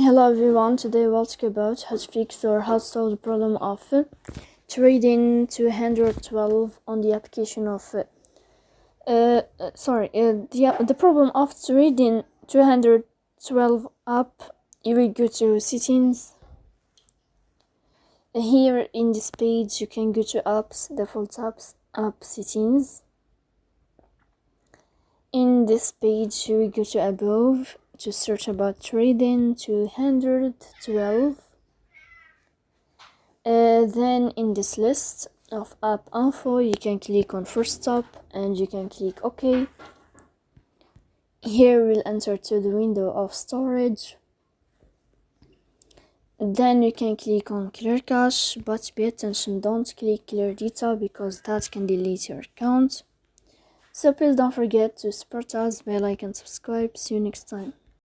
Hello everyone, today we'll talk about how to fix or how to solve the problem of trading 212 on the application of the problem of trading 212 app. You will go to settings. Here in this page you can go to apps, default apps, app settings. In this page you will go to above to search about trading 212. Then in this list of app info you can click on first stop and you can click OK. Here we'll enter to the window of storage. Then you can click on clear cache, but pay attention, don't click clear data because that can delete your account. So please don't forget to support us by like and subscribe. See you next time.